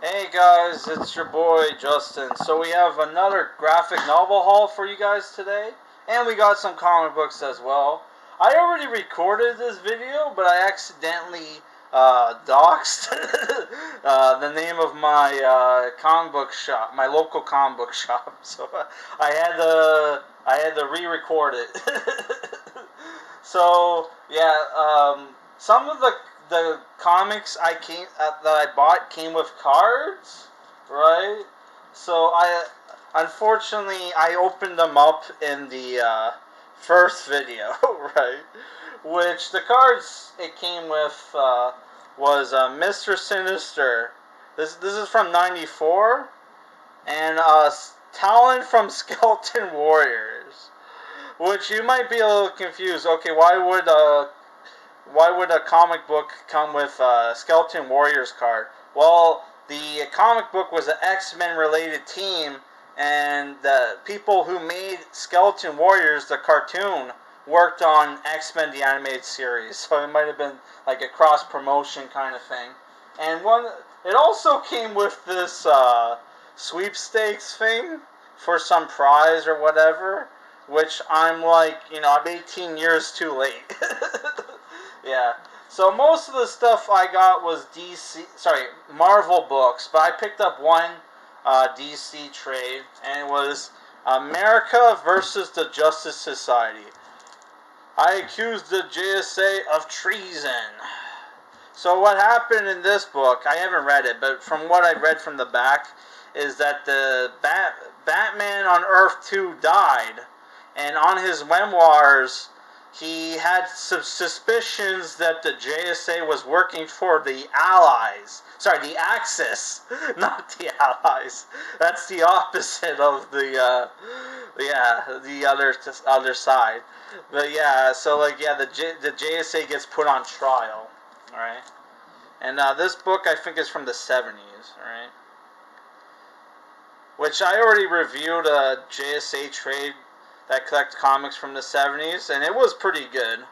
Hey guys, it's your boy Justin. So we have another graphic novel haul for you guys today, and we got some comic books as well. I already recorded this video, but I accidentally doxed the name of my comic book shop, my local comic book shop. So I had to re-record it. So yeah, some of the comics that I bought came with cards, right? So unfortunately I opened them up in the first video, right? Which the cards it came with was Mr. Sinister. This is from '94, and Talon from Skeleton Warriors. Which you might be a little confused. Okay, why would a comic book come with a Skeleton Warriors card? Well, the comic book was an X-Men related team, and the people who made Skeleton Warriors, the cartoon, worked on X-Men the animated series. So it might have been like a cross promotion kind of thing. And it also came with this sweepstakes thing for some prize or whatever, which I'm like, I'm 18 years too late. Yeah. So most of the stuff I got was Marvel books, but I picked up one DC trade, and it was America versus the Justice Society. I accused the JSA of treason. So what happened in this book, I haven't read it, but from what I read from the back, is that the Batman on Earth 2 died, and on his memoirs, he had some suspicions that the JSA was working for the Allies. Sorry, the Axis, not the Allies. That's the opposite of the other side. But yeah, so like the JSA gets put on trial, all right. And this book I think is from the '70s, all right. Which I already reviewed a JSA trade that collects comics from the '70s, and it was pretty good.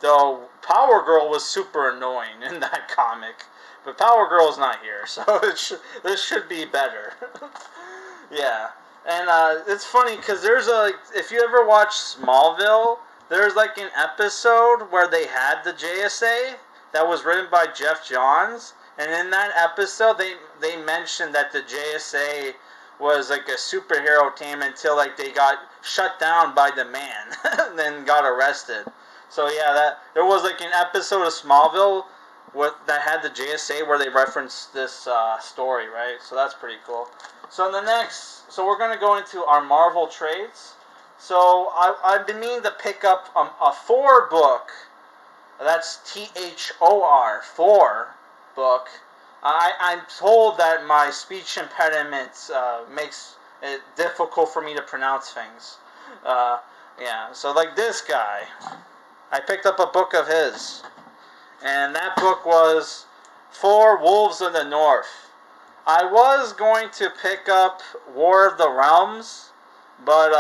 Though Power Girl was super annoying in that comic, but Power Girl's not here, so this should be better. Yeah, and it's funny because if you ever watch Smallville, there's like an episode where they had the JSA that was written by Jeff Johns, and in that episode they mentioned that the JSA was like a superhero team until like they got shut down by the Man and then got arrested. So yeah, there was like an episode of Smallville that had the JSA where they referenced this story, right? So that's pretty cool. So we're gonna go into our Marvel trades. So I've been meaning to pick up a Thor book. That's Thor book. I'm told that my speech impediment makes it difficult for me to pronounce things. Yeah, so like this guy, I picked up a book of his, and that book was Thor: Wolves of the North. I was going to pick up War of the Realms, but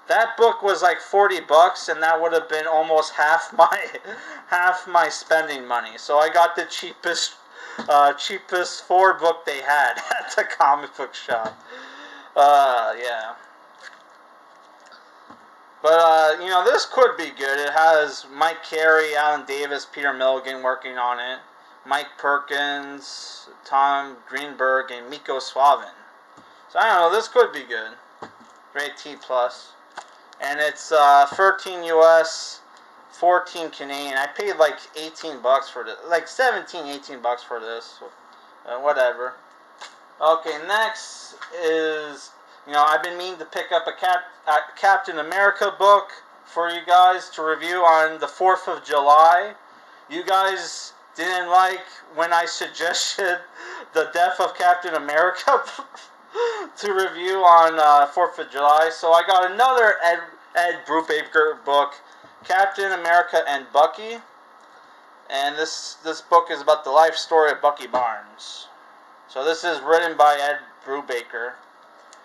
that book was like $40, and that would have been almost half my spending money. So I got the cheapest Thor book they had at the comic book shop. Yeah. But, this could be good. It has Mike Carey, Alan Davis, Peter Milligan working on it. Mike Perkins, Tom Greenberg, and Miko Suavin. So, I don't know, this could be good. Rate T+. And it's 13 US, 14 Canadian. I paid like $18 for this. Like 17, $18 for this. Whatever. Okay, next is, I've been meaning to pick up a Captain America book for you guys to review on the 4th of July. You guys didn't like when I suggested the death of Captain America to review on 4th of July. So I got another Ed Brubaker book, Captain America and Bucky. And this book is about the life story of Bucky Barnes. So this is written by Ed Brubaker.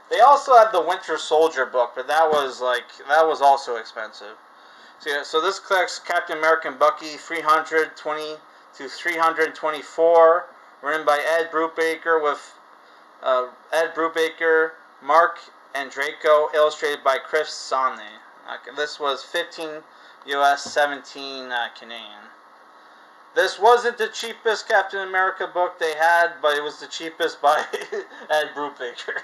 They also had the Winter Soldier book, but that was also expensive. So this collects Captain America and Bucky 320 to 324, written by Ed Brubaker with Ed Brubaker, Mark and Draco, illustrated by Chris Sonne. This was 15 US, 17 Canadian. This wasn't the cheapest Captain America book they had, but it was the cheapest by Ed Brubaker.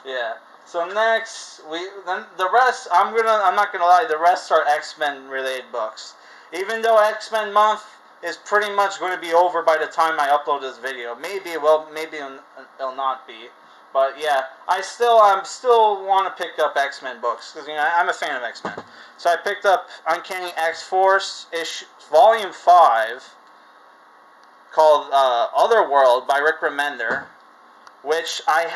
Yeah. So next, then the rest. I'm not gonna lie. The rest are X-Men related books. Even though X-Men month is pretty much going to be over by the time I upload this video. Maybe it will. Maybe it'll not be. But yeah, I'm still want to pick up X-Men books because I'm a fan of X-Men. So I picked up Uncanny X-Force Volume 5, called Otherworld by Rick Remender, which I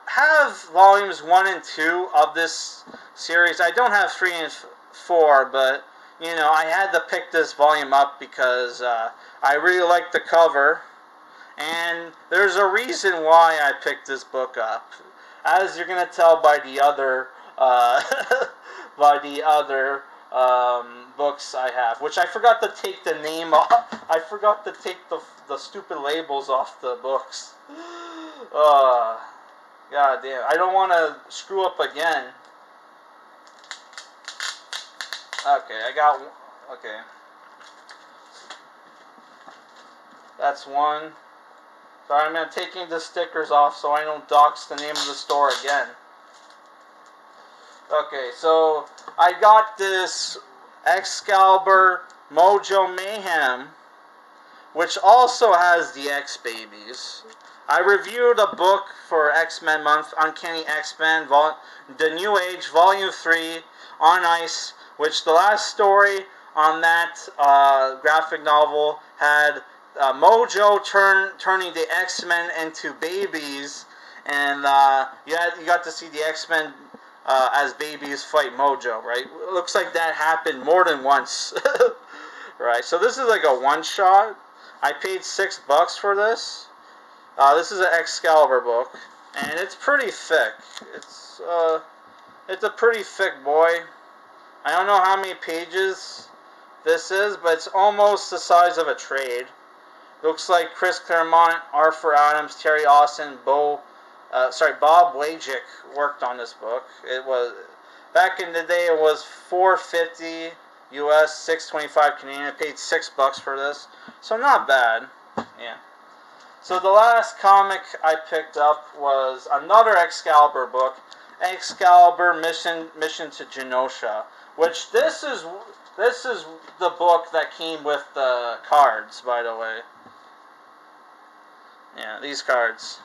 have volumes 1 and 2 of this series. I don't have 3 and 4, but I had to pick this volume up because I really like the cover, and there's a reason why I picked this book up, as you're gonna tell by the other books I have, which I forgot to take the name off. I forgot to take the stupid labels off the books. God damn! I don't want to screw up again. Okay, that's one. Sorry, I'm taking the stickers off so I don't dox the name of the store again. Okay, so I got this Excalibur Mojo Mayhem, which also has the X-Babies. I reviewed a book for X-Men month, Uncanny X-Men, The New Age, Volume 3, On Ice, which the last story on that graphic novel had Mojo turning the X-Men into babies, and you got to see the X-Men as babies fight Mojo, right? It looks like that happened more than once. Right, so this is like a one-shot. I paid $6 for this. This is an Excalibur book, and it's pretty thick. It's a pretty thick boy. I don't know how many pages this is, but it's almost the size of a trade. Looks like Chris Claremont, Arthur Adams, Terry Austin, Bob Wajcik worked on this book. It was back in the day. It was $4.50 US, $6.25 Canadian. I paid $6 for this, so not bad. Yeah. So the last comic I picked up was another Excalibur book, Excalibur Mission to Genosha, which this is the book that came with the cards, by the way. Yeah, these cards.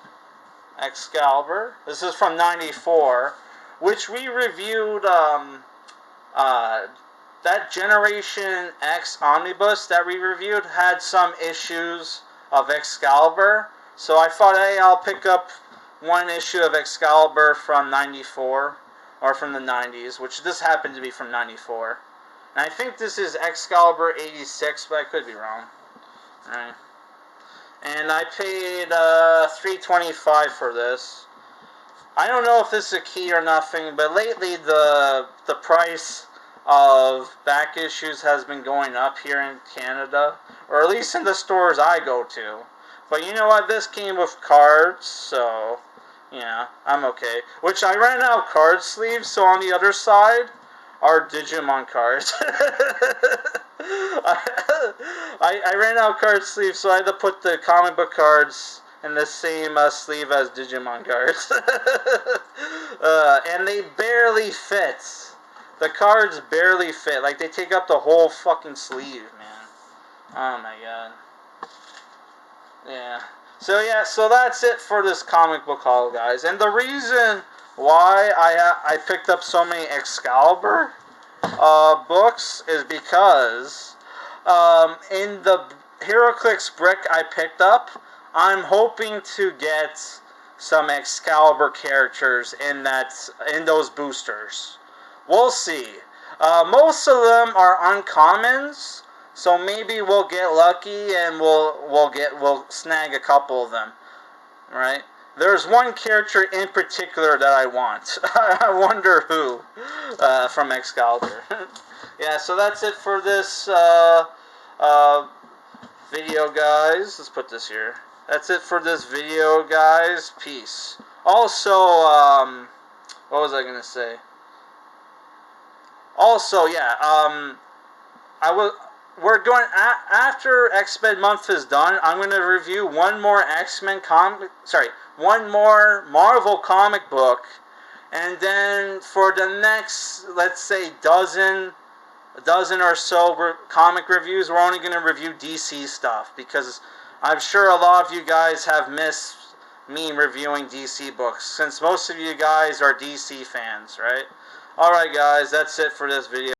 Excalibur. This is from '94, which we reviewed. That Generation X omnibus that we reviewed had some issues of Excalibur, so I thought, hey, I'll pick up one issue of Excalibur from '94, or from the '90s, which this happened to be from '94. And I think this is Excalibur 86, but I could be wrong. Alright. And I paid $3.25 for this. I don't know if this is a key or nothing, but lately the price of back issues has been going up here in Canada, or at least in the stores I go to. But you know what? This came with cards, so yeah, I'm okay. Which I ran out of card sleeves, so on the other side are Digimon cards. I ran out of card sleeves, so I had to put the comic book cards in the same sleeve as Digimon cards. And they barely fit. The cards barely fit. Like, they take up the whole fucking sleeve, man. Oh my god. Yeah. So that's it for this comic book haul, guys. And the reason why I picked up so many Excalibur books is because in the HeroClix brick I picked up, I'm hoping to get some Excalibur characters in those boosters. We'll see. Most of them are uncommons, so maybe we'll get lucky and we'll snag a couple of them, right? There's one character in particular that I want. I wonder who from Excalibur. Yeah, so that's it for this video, guys. Let's put this here. That's it for this video, guys. Peace. Also, what was I gonna say? Also, yeah, I will. We're going after X-Men month is done. I'm going to review one more X-Men comic. Sorry, one more Marvel comic book, and then for the next, let's say, a dozen or so comic reviews, we're only going to review DC stuff because I'm sure a lot of you guys have missed me reviewing DC books since most of you guys are DC fans, right? Alright guys, that's it for this video.